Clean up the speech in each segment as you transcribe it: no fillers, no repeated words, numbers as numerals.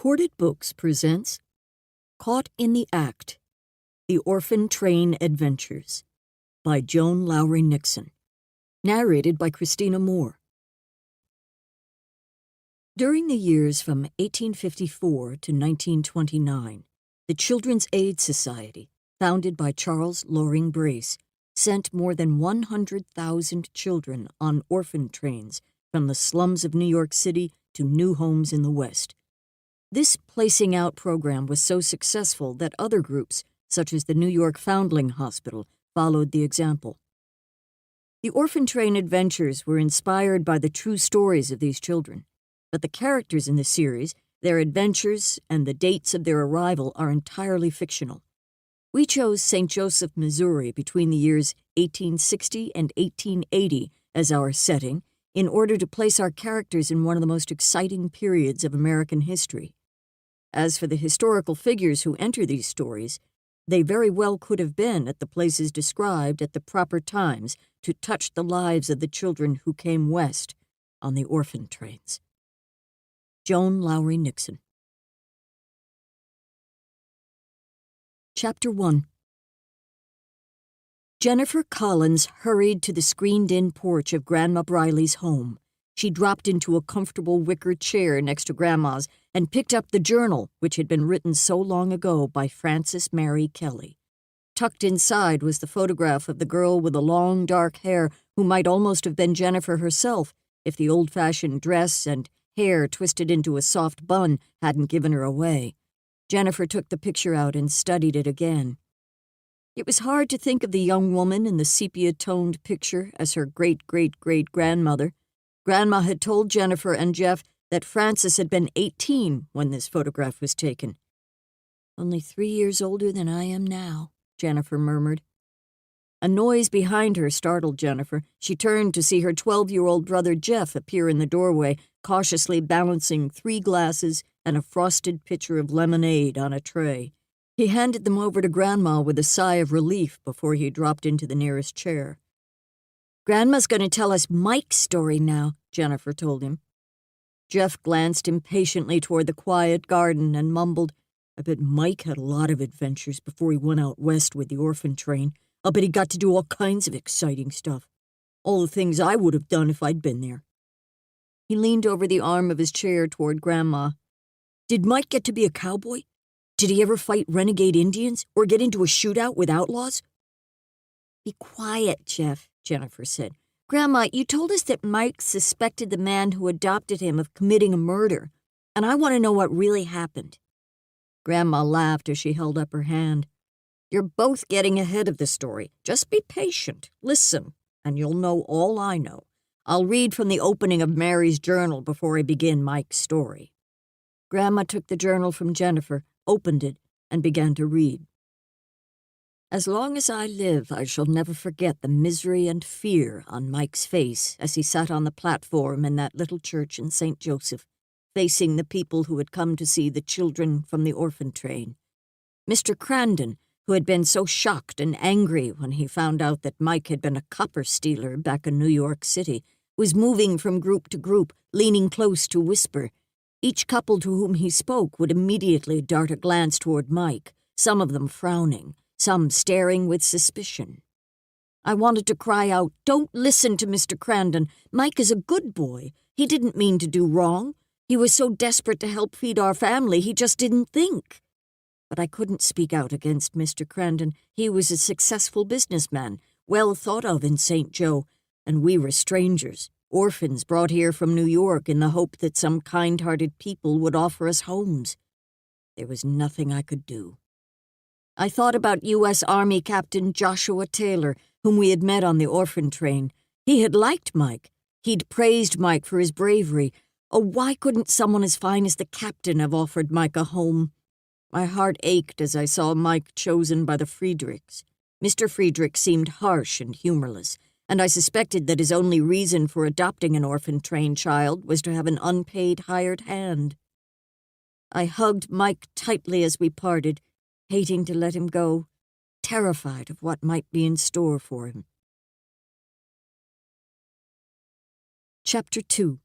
Recorded Books presents Caught in the Act, The Orphan Train Adventures by Joan Lowery Nixon, narrated by Christina Moore. During the years from 1854 to 1929, the Children's Aid Society, founded by Charles Loring Brace, sent more than 100,000 children on orphan trains from the slums of New York City to new homes in the West. This placing out program was so successful that other groups, such as the New York Foundling Hospital, followed the example. The orphan train adventures were inspired by the true stories of these children, but the characters in the series, their adventures, and the dates of their arrival are entirely fictional. We chose St. Joseph, Missouri between the years 1860 and 1880 as our setting in order to place our characters in one of the most exciting periods of American history. As for the historical figures who enter these stories, they very well could have been at the places described at the proper times to touch the lives of the children who came west on the orphan trains. Joan Lowery Nixon. Chapter 1. Jennifer Collins hurried to the screened-in porch of Grandma Briley's home. She dropped into a comfortable wicker chair next to Grandma's and picked up the journal, which had been written so long ago by Frances Mary Kelly. Tucked inside was the photograph of the girl with the long, dark hair who might almost have been Jennifer herself if the old-fashioned dress and hair twisted into a soft bun hadn't given her away. Jennifer took the picture out and studied it again. It was hard to think of the young woman in the sepia-toned picture as her great-great-great-grandmother. Grandma had told Jennifer and Jeff that Frances had been 18 when this photograph was taken. "Only 3 years older than I am now," Jennifer murmured. A noise behind her startled Jennifer. She turned to see her 12-year-old brother Jeff appear in the doorway, cautiously balancing 3 glasses and a frosted pitcher of lemonade on a tray. He handed them over to Grandma with a sigh of relief before he dropped into the nearest chair. "Grandma's going to tell us Mike's story now," Jennifer told him. Jeff glanced impatiently toward the quiet garden and mumbled, "I bet Mike had a lot of adventures before he went out west with the orphan train. I'll bet he got to do all kinds of exciting stuff. All the things I would have done if I'd been there." He leaned over the arm of his chair toward Grandma. "Did Mike get to be a cowboy? Did he ever fight renegade Indians or get into a shootout with outlaws?" "Be quiet, Jeff," Jennifer said. "Grandma, you told us that Mike suspected the man who adopted him of committing a murder, and I want to know what really happened." Grandma laughed as she held up her hand. "You're both getting ahead of the story. Just be patient. Listen, and you'll know all I know. I'll read from the opening of Mary's journal before I begin Mike's story." Grandma took the journal from Jennifer, opened it, and began to read. "As long as I live, I shall never forget the misery and fear on Mike's face as he sat on the platform in that little church in St. Joseph, facing the people who had come to see the children from the orphan train. Mr. Crandon, who had been so shocked and angry when he found out that Mike had been a copper stealer back in New York City, was moving from group to group, leaning close to whisper. Each couple to whom he spoke would immediately dart a glance toward Mike, some of them frowning, some staring with suspicion. I wanted to cry out, 'Don't listen to Mr. Crandon. Mike is a good boy. He didn't mean to do wrong. He was so desperate to help feed our family, he just didn't think.' But I couldn't speak out against Mr. Crandon. He was a successful businessman, well thought of in St. Joe, and we were strangers, orphans brought here from New York in the hope that some kind-hearted people would offer us homes. There was nothing I could do. I thought about U.S. Army Captain Joshua Taylor, whom we had met on the orphan train. He had liked Mike. He'd praised Mike for his bravery. Oh, why couldn't someone as fine as the captain have offered Mike a home? My heart ached as I saw Mike chosen by the Friedrichs. Mr. Friedrich seemed harsh and humorless, and I suspected that his only reason for adopting an orphan train child was to have an unpaid hired hand. I hugged Mike tightly as we parted, hating to let him go, terrified of what might be in store for him. Chapter 2.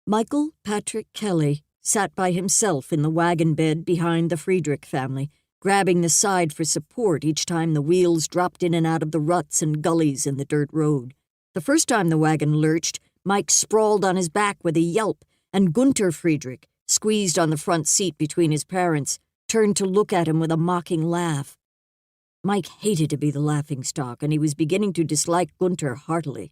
Michael Patrick Kelly sat by himself in the wagon bed behind the Friedrich family, grabbing the side for support each time the wheels dropped in and out of the ruts and gullies in the dirt road. The first time the wagon lurched, Mike sprawled on his back with a yelp, and Gunther Friedrich, squeezed on the front seat between his parents, turned to look at him with a mocking laugh. Mike hated to be the laughingstock, and he was beginning to dislike Gunther heartily.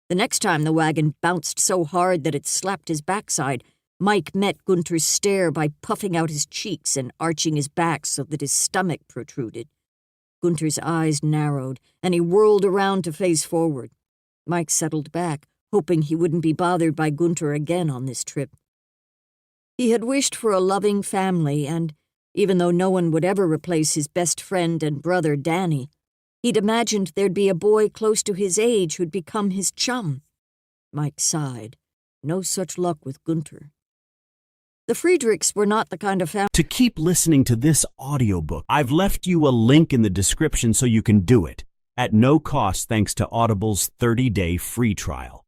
The next time the wagon bounced so hard that it slapped his backside, Mike met Gunther's stare by puffing out his cheeks and arching his back so that his stomach protruded. Gunther's eyes narrowed, and he whirled around to face forward. Mike settled back, hoping he wouldn't be bothered by Gunther again on this trip. He had wished for a loving family, and, even though no one would ever replace his best friend and brother Danny, he'd imagined there'd be a boy close to his age who'd become his chum. Mike sighed. No such luck with Gunther. The Friedrichs were not the kind of family. To keep listening to this audiobook, I've left you a link in the description so you can do it, at no cost thanks to Audible's 30-day free trial.